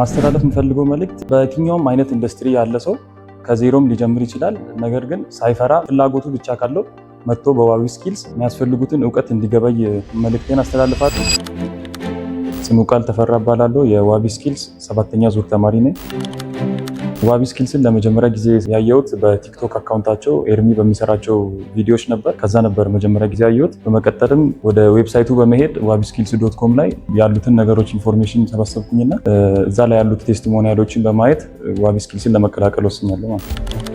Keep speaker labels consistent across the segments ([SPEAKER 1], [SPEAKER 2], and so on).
[SPEAKER 1] ማስተላለፍ የምፈልገው መልእክት በየትኛውም አይነት ኢንዱስትሪ ያለ ሰው ከዜሮም ሊጀምር ይችላል። ነገር ግን ሳይፈራ ፍላጎቱ ብቻ ካለው መጥቶ በዋቢ ስኪልስ የሚያስፈልጉትን እውቀት እንዲገበይ መልእክቴን አስተላልፋለሁ። ስሙ ቃል ተፈራ እባላለሁ። የዋቢ ስኪልስ 7ኛ ዙር ተማሪ ነኝ። ዋቢ ስኪልስን ለመጀመሪያ ጊዜ ያየሁት በቲክቶክ አካውንታቸው ኤርሚ በሚሰራቸው ቪዲዮዎች ነበር። ከዛ ነበር መጀመሪያ ጊዜ ያየሁት። በመቀጠልም ወደ ዌብሳይቱ በመሄድ wabiskills.com ላይ ያሉትን ነገሮች ኢንፎርሜሽን ሰበሰብኩኝና እዛ ላይ ያሉት ቴስቲሞኒያሎችን በማየት ዋቢ ስኪልስን ለመቀላቀል ወስኛለሁ ማለት ነው።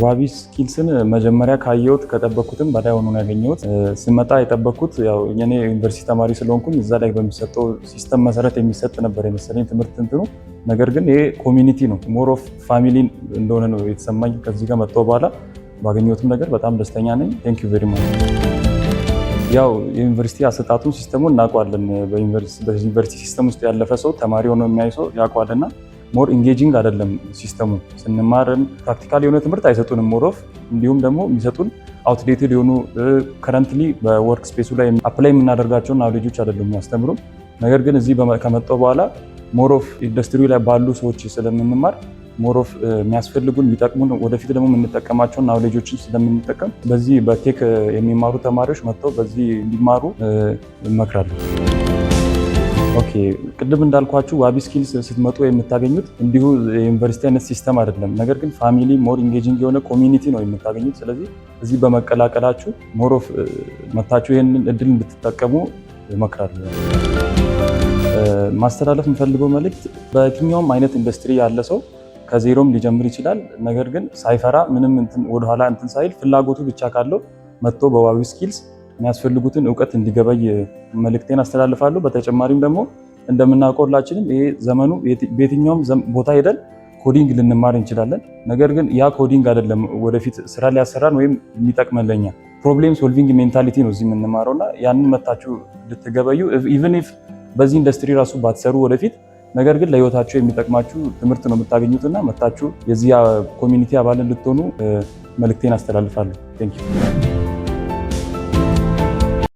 [SPEAKER 1] ዋቢ ስኪልስን መጀመሪያ ካየሁት ከጠበቅኩትም በላይ ሆኖ ነው ያገኘሁት። ስመጣ የጠበቅኩት ያው እኔ ዩኒቨርሲቲ ተማሪ ስለሆንኩኝ እዛ ላይ በሚሰጠው ሲስተም መሰረት የሚሰጥ ነበር የመሰለኝ ትምህርት እንትኑ። ነገር ግን ይሄ ኮሚኒቲ ነው፣ ሞር ኦፍ ፋሚሊ እንደሆነ ነው የተሰማኝ። ከዚህ ጋር መጣሁ በኋላ ባገኘሁትም ነገር በጣም ደስተኛ ነኝ። ቴንክ ዩ ቬሪ ማች። ያው የዩኒቨርሲቲ አሰጣጡን ሲስተሙን እናውቀዋለን። በዩኒቨርሲቲ ሲስተም ውስጥ ያለፈ ሰው ተማሪ ሆኖ የሚያይ ሰው ያውቀዋልና ሞር ኢንጌጂንግ አይደለም ሲስተሙ። ስንማርም ፕራክቲካል የሆነ ትምህርት አይሰጡንም ሞር ኦፍ፣ እንዲሁም ደግሞ የሚሰጡን አውትዴትድ የሆኑ ከረንትሊ በወርክ ስፔሱ ላይ አፕላይ የምናደርጋቸውን ናውሌጆች አይደለም የሚያስተምሩ። ነገር ግን እዚህ ከመጣሁ በኋላ ሞር ኦፍ ኢንዱስትሪ ላይ ባሉ ሰዎች ስለምንማር ሞር ኦፍ የሚያስፈልጉን የሚጠቅሙን ወደፊት ደግሞ የምንጠቀማቸውን ናውሌጆችን ስለምንጠቀም በዚህ በቴክ የሚማሩ ተማሪዎች መጥተው በዚህ እንዲማሩ እመክራለሁ። ኦኬ፣ ቅድም እንዳልኳችሁ ዋቢ ስኪልስ ስትመጡ የምታገኙት እንዲሁ የዩኒቨርሲቲ አይነት ሲስተም አይደለም። ነገር ግን ፋሚሊ ሞር ኢንጌጂንግ የሆነ ኮሚኒቲ ነው የምታገኙት። ስለዚህ እዚህ በመቀላቀላችሁ ሞር ኦፍ መታችሁ ይህንን እድል እንድትጠቀሙ እመክራለሁ። ማስተላለፍ የምፈልገው መልእክት በየትኛውም አይነት ኢንዱስትሪ ያለ ሰው ከዜሮም ሊጀምር ይችላል። ነገር ግን ሳይፈራ ምንም ወደኋላ እንትን ሳይል ፍላጎቱ ብቻ ካለው መጥቶ በዋቢ ስኪልስ የሚያስፈልጉትን እውቀት እንዲገበይ መልእክቴን አስተላልፋለሁ። በተጨማሪም ደግሞ እንደምናውቀው ሁላችንም ይሄ ዘመኑ በየትኛውም ቦታ ሄደን ኮዲንግ ልንማር እንችላለን። ነገር ግን ያ ኮዲንግ አይደለም ወደፊት ስራ ሊያሰራን ወይም የሚጠቅመን ለኛ ፕሮብሌም ሶልቪንግ ሜንታሊቲ ነው እዚህ የምንማረውና ያንን መታችሁ ልትገበዩ ኢቭን ኢፍ በዚህ ኢንዱስትሪ ራሱ ባትሰሩ ወደፊት፣ ነገር ግን ለህይወታችሁ የሚጠቅማችሁ ትምህርት ነው የምታገኙትና መታችሁ የዚህ ኮሚኒቲ አባል እንድትሆኑ መልእክቴን አስተላልፋለሁ። ቴንክ ዩ።